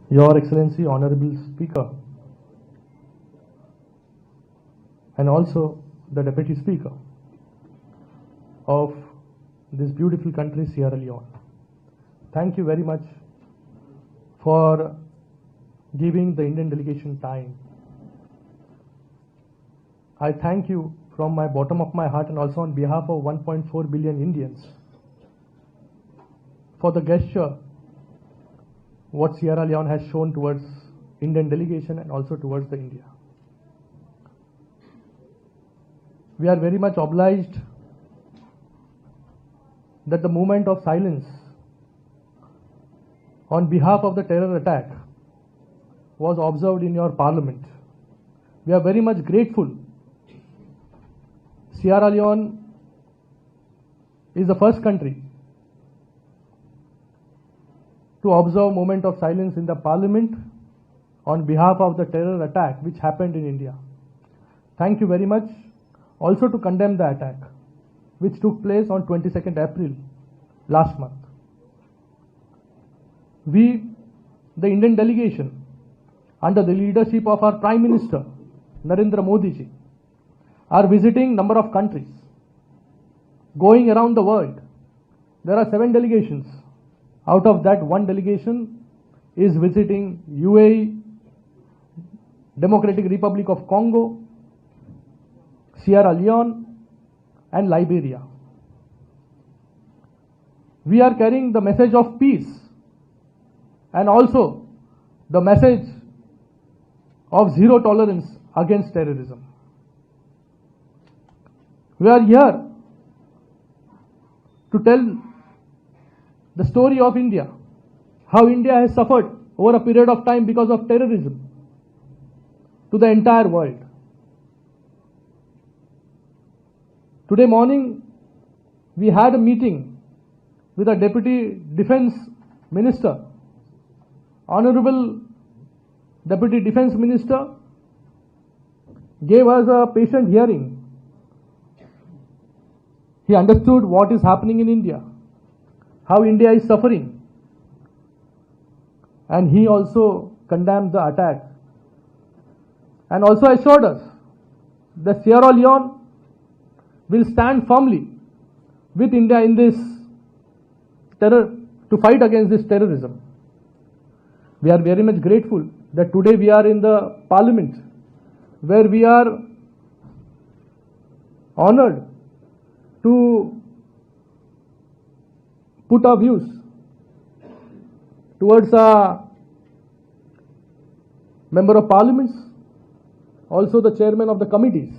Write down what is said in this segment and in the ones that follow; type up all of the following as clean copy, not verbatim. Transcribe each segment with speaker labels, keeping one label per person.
Speaker 1: Your Excellency, Honorable Speaker, and also the Deputy Speaker of this beautiful country, Sierra Leone. Thank you very much for giving the Indian delegation time. I thank you from my bottom of my heart and also on behalf of 1.4 billion Indians for the gesture what Sierra Leone has shown towards Indian delegation and also towards the India. We are very much obliged that the movement of silence on behalf of the terror attack was observed in your parliament. We are very much grateful. Sierra Leone is the first country to observe moment of silence in the parliament on behalf of the terror attack which happened in India. Thank you very much. Also to condemn the attack which took place on 22nd April last month. We, the Indian delegation, under the leadership of our Prime Minister Narendra Modi ji, are visiting number of countries, going around the world. There are 7 delegations. Out of that, 1 delegation is visiting UAE, Democratic Republic of Congo, Sierra Leone, and Liberia. We are carrying the message of peace and also the message of zero tolerance against terrorism. We are here to tell the story of India, how India has suffered over a period of time because of terrorism to the entire world. Today morning, we had a meeting with the Deputy Defence Minister. Honorable Deputy Defence Minister gave us a patient hearing. He understood what is happening in India, how India is suffering, and he also condemned the attack and also assured us that Sierra Leone will stand firmly with India in this terror to fight against this terrorism. We are very much grateful that today we are in the parliament where we are honored to put our views towards a member of parliaments, also the chairman of the committees.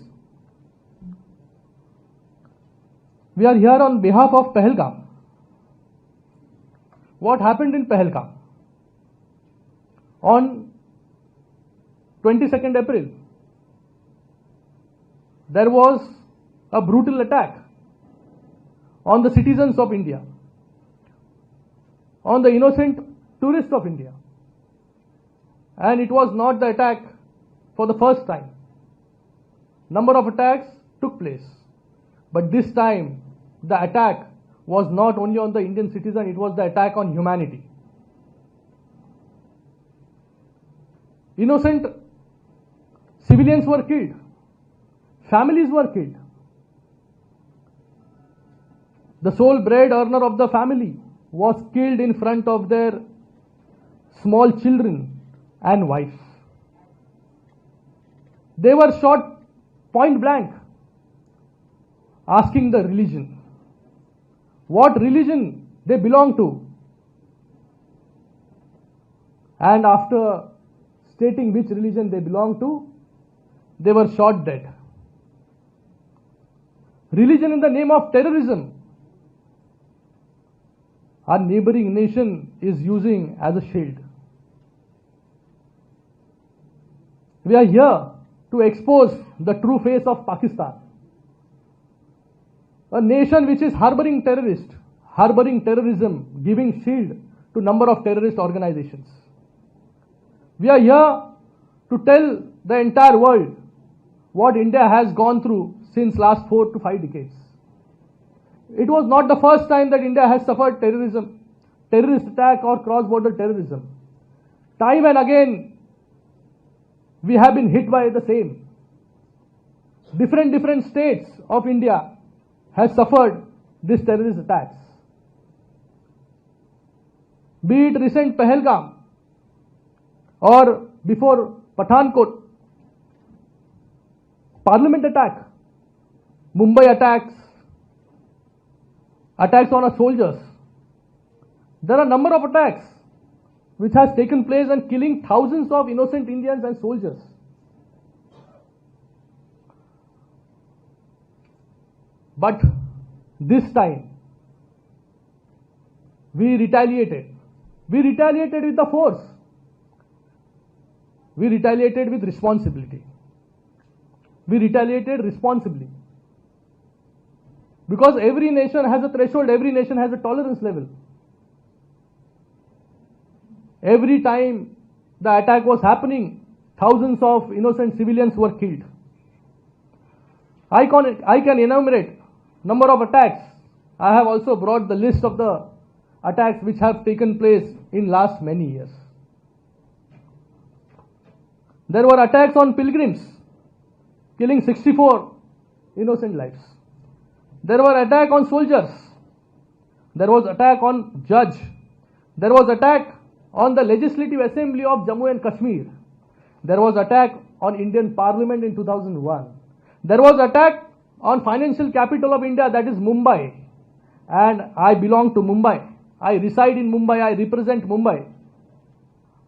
Speaker 1: We are here on behalf of Pahalgam. What happened in Pahalgam? On 22nd April, there was a brutal attack on the citizens of India, on the innocent tourists of India. And it was not the attack for the first time. Number of attacks took place. But this time, the attack was not only on the Indian citizen, it was the attack on humanity. Innocent civilians were killed. Families were killed. The sole bread earner of the family was killed in front of their small children and wife. They were shot point blank, asking the religion, what religion they belong to. And after stating which religion they belong to, they were shot dead. Religion in the name of terrorism, our neighboring nation is using as a shield. We are here to expose the true face of Pakistan, a nation which is harboring terrorists, harboring terrorism, giving shield to number of terrorist organizations. We are here to tell the entire world what India has gone through since last 4 to 5 decades. It was not the first time that India has suffered terrorism, terrorist attack or cross-border terrorism. Time and again, we have been hit by the same. Different states of India has suffered these terrorist attacks. Be it recent Pahalgam or before Pathankot, Parliament attack, Mumbai attacks on our soldiers. There are a number of attacks which has taken place and killing thousands of innocent Indians and soldiers. But this time, we retaliated. We retaliated with the force. We retaliated with responsibility. We retaliated responsibly. Because every nation has a threshold, every nation has a tolerance level. Every time the attack was happening, thousands of innocent civilians were killed. I can enumerate number of attacks. I have also brought the list of the attacks which have taken place in last many years. There were attacks on pilgrims, killing 64 innocent lives. There were attacks on soldiers. There was attack on judge. There was attack on the Legislative Assembly of Jammu and Kashmir. There was attack on Indian Parliament in 2001. There was attack on financial capital of India, that is Mumbai. And I belong to Mumbai. I reside in Mumbai. I represent Mumbai.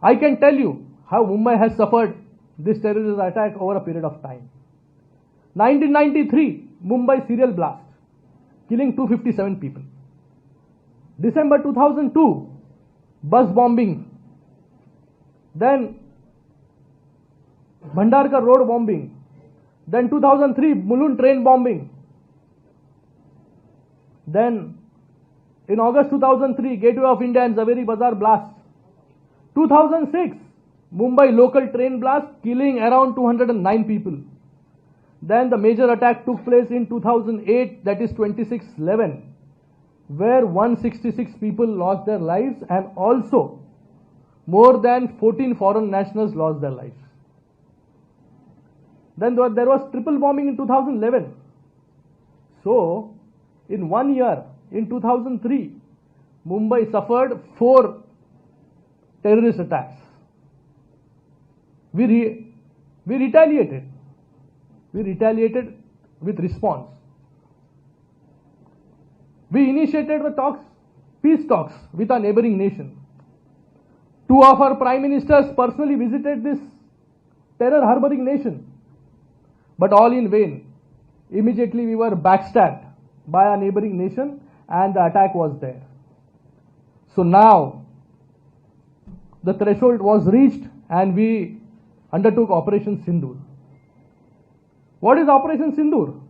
Speaker 1: I can tell you how Mumbai has suffered this terrorist attack over a period of time. 1993, Mumbai serial blast, killing 257 people. December 2002, bus bombing. Then Bhandarkar road bombing. Then 2003, Mulund train bombing. Then in August 2003, Gateway of India and Zaveri Bazaar blast. 2006, Mumbai local train blast, killing around 209 people. Then the major attack took place in 2008, that is 26/11, where 166 people lost their lives and also more than 14 foreign nationals lost their lives. Then there was triple bombing in 2011. So, in 1 year, in 2003, Mumbai suffered 4 terrorist attacks. We retaliated. We retaliated with response. We initiated the talks, peace talks with our neighboring nation. 2 of our prime ministers personally visited this terror harboring nation. But all in vain. Immediately we were backstabbed by our neighboring nation and the attack was there. So now the threshold was reached and we undertook Operation Sindoor. What is Operation Sindoor?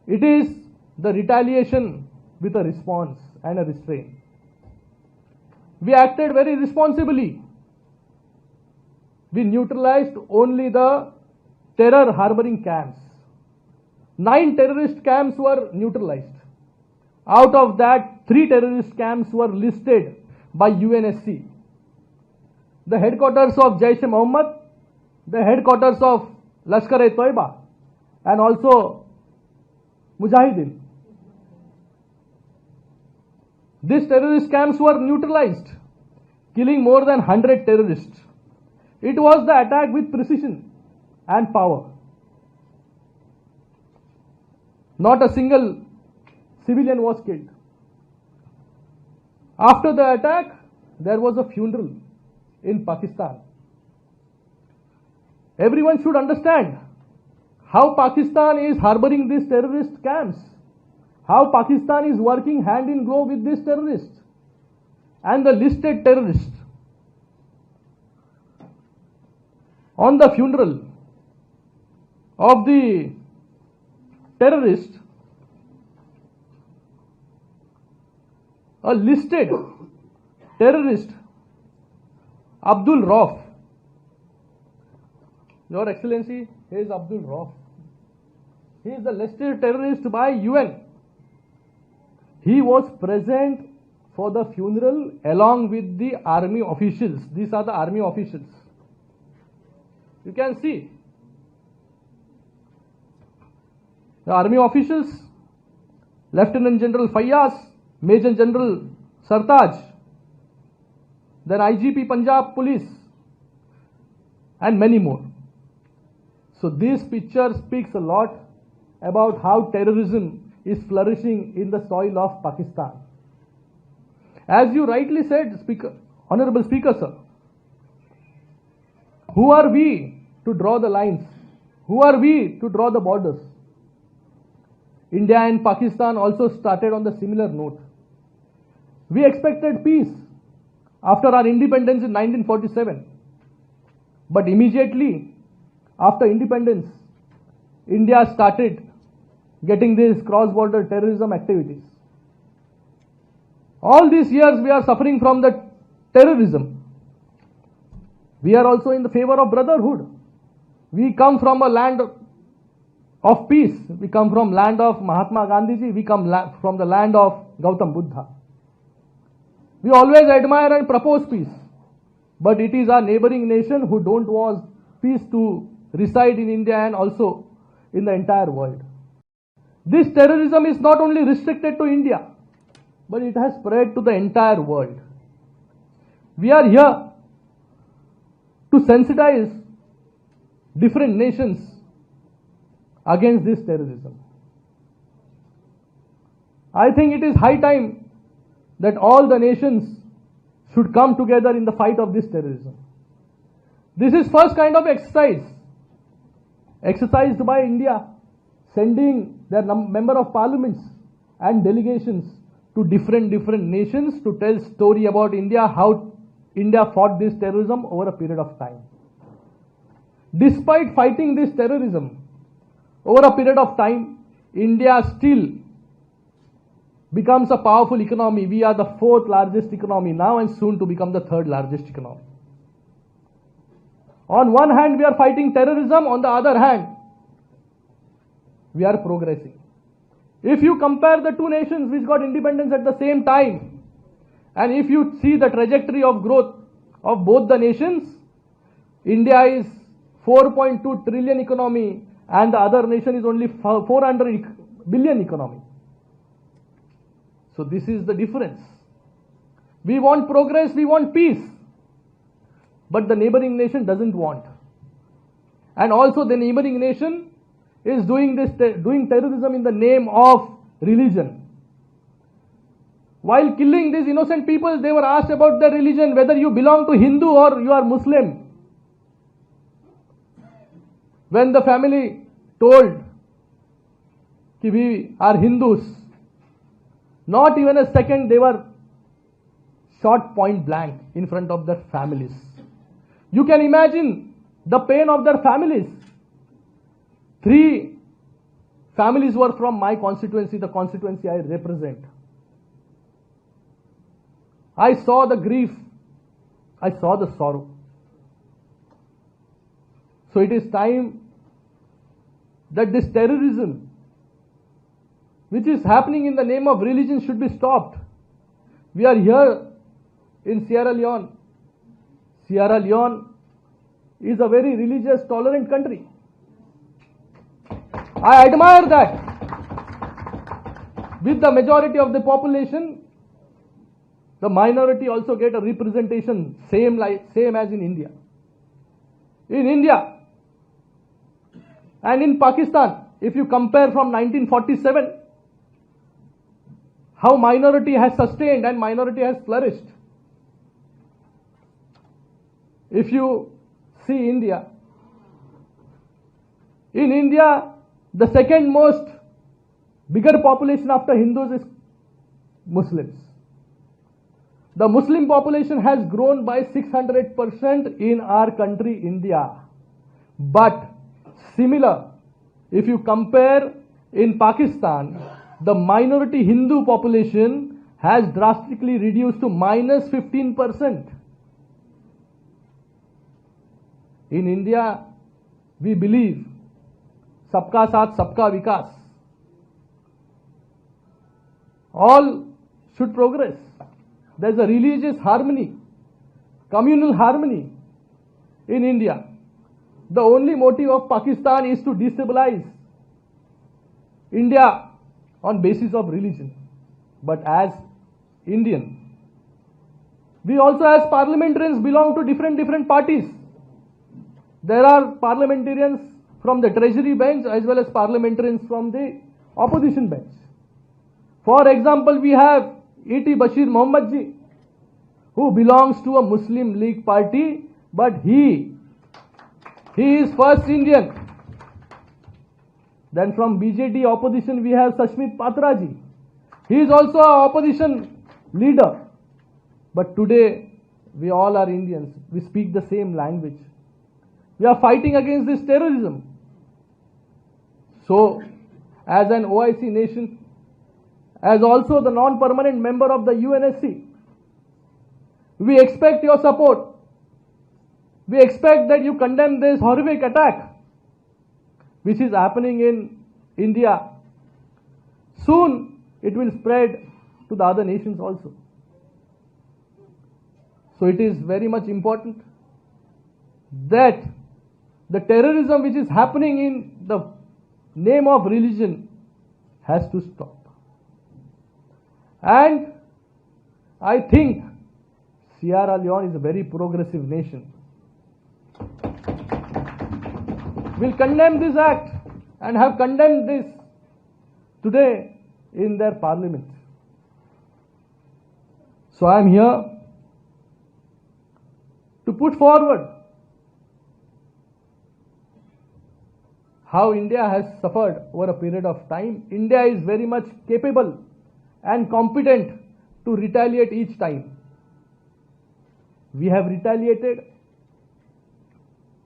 Speaker 1: It is the retaliation with a response and a restraint. We acted very responsibly. We neutralized only the terror harboring camps. 9 terrorist camps were neutralized. Out of that, 3 terrorist camps were listed by UNSC. The headquarters of Jaish-e-Mohammed, the headquarters of Lashkar-e-Toiba, and also Mujahideen. These terrorist camps were neutralized, killing more than 100 terrorists. It was the attack with precision and power. Not a single civilian was killed. After the attack, there was a funeral in Pakistan. Everyone should understand how Pakistan is harboring these terrorist camps, how Pakistan is working hand in glove with these terrorists and the listed terrorists. On the funeral of the terrorist, a listed terrorist, Abdul Rauf. Your Excellency, he is Abdul Rauf. He is the listed terrorist by UN. He was present for the funeral along with the army officials. These are the army officials. You can see the army officials, Lieutenant General Fayyaz, Major General Sartaj, then IGP Punjab Police, and many more. So this picture speaks a lot about how terrorism is flourishing in the soil of Pakistan. As you rightly said, Honorable Speaker, sir, who are we to draw the lines? Who are we to draw the borders? India and Pakistan also started on the similar note. We expected peace after our independence in 1947. But immediately after independence, India started getting these cross-border terrorism activities. All these years we are suffering from the terrorism. We are also in the favor of brotherhood. We come from a land of peace. We come from land of Mahatma Gandhiji. We come from the land of Gautam Buddha. We always admire and propose peace. But it is our neighboring nation who don't want peace to reside in India and also in the entire world. This terrorism is not only restricted to India, but it has spread to the entire world. We are here to sensitize different nations against this terrorism. I think it is high time that all the nations should come together in the fight of this terrorism. This is first kind of exercise exercised by India, sending their member of parliaments and delegations to different nations to tell story about India, how India fought this terrorism over a period of time. Despite fighting this terrorism over a period of time, India still becomes a powerful economy. We are the 4th largest economy now and soon to become the 3rd largest economy. On one hand, we are fighting terrorism. On the other hand, we are progressing. If you compare the two nations which got independence at the same time, and if you see the trajectory of growth of both the nations, India is 4.2 trillion economy and the other nation is only 400 billion economy. So this is the difference. We want progress, we want peace, but the neighboring nation doesn't want. And also the neighboring nation is doing terrorism in the name of religion. While killing these innocent people, they were asked about their religion, whether you belong to Hindu or you are Muslim. When the family told that we are Hindus, not even a second they were shot point blank in front of their families. You can imagine the pain of their families. 3 families were from my constituency, the constituency I represent. I saw the grief, I saw the sorrow. So it is time that this terrorism, which is happening in the name of religion, should be stopped. We are here in Sierra Leone. Sierra Leone is a very religious, tolerant country. I admire that. With the majority of the population, the minority also get a representation same as in India. In India and in Pakistan, if you compare from 1947, how minority has sustained and minority has flourished. If you see India, in India, the second most bigger population after Hindus is Muslims. The Muslim population has grown by 600% in our country, India. But similar, if you compare in Pakistan, the minority Hindu population has drastically reduced to minus 15%. In India, we believe Sabka Saath, Sabka Vikas. All should progress. there's a religious harmony, communal harmony in India. The only motive of Pakistan is to destabilize India on basis of religion. But as Indian, we also as parliamentarians belong to different parties. There are parliamentarians from the treasury bench as well as parliamentarians from the opposition bench. For example, we have E.T. Bashir Mohammed ji, who belongs to a Muslim League party, but he is first Indian. Then from BJD opposition we have Sashmit Patra ji. He is also an opposition leader. But today we all are Indians. We speak the same language. We are fighting against this terrorism. So, as an OIC nation, as also the non-permanent member of the UNSC, we expect your support. We expect that you condemn this horrific attack which is happening in India. Soon it will spread to the other nations also. So it is very much important that the terrorism which is happening in the name of religion has to stop. And I think Sierra Leone is a very progressive nation. Will condemn this act and have condemned this today in their parliament. So I am here to put forward how India has suffered over a period of time. India is very much capable and competent to retaliate each time. We have retaliated,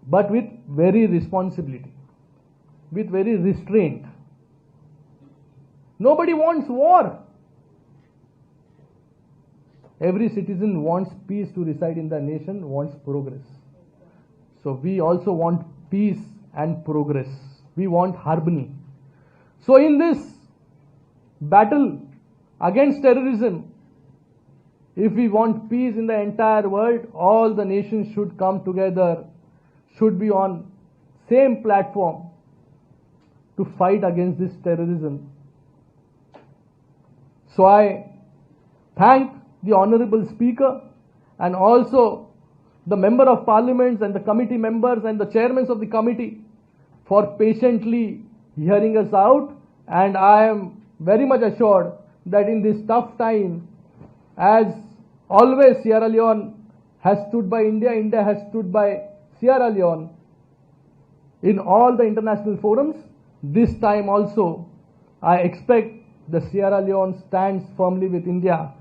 Speaker 1: but with very responsibility, with very restraint. Nobody wants war. Every citizen wants peace to reside in the nation, wants progress. So we also want peace and progress. We want harmony. So in this battle against terrorism, if we want peace in the entire world, all the nations should come together, should be on same platform to fight against this terrorism. So I thank the Honorable Speaker and also the Member of Parliaments and the committee members and the chairmen of the committee for patiently hearing us out, and I am very much assured that in this tough time, as always Sierra Leone has stood by India, India has stood by Sierra Leone in all the international forums. This time also I expect the Sierra Leone stands firmly with India.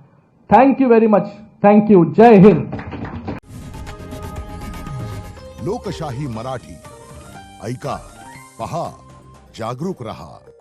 Speaker 1: Thank you very much. Thank you. Jai Hind.
Speaker 2: लोकशाही मराठी ऐका, पहा, जागरूक रहा.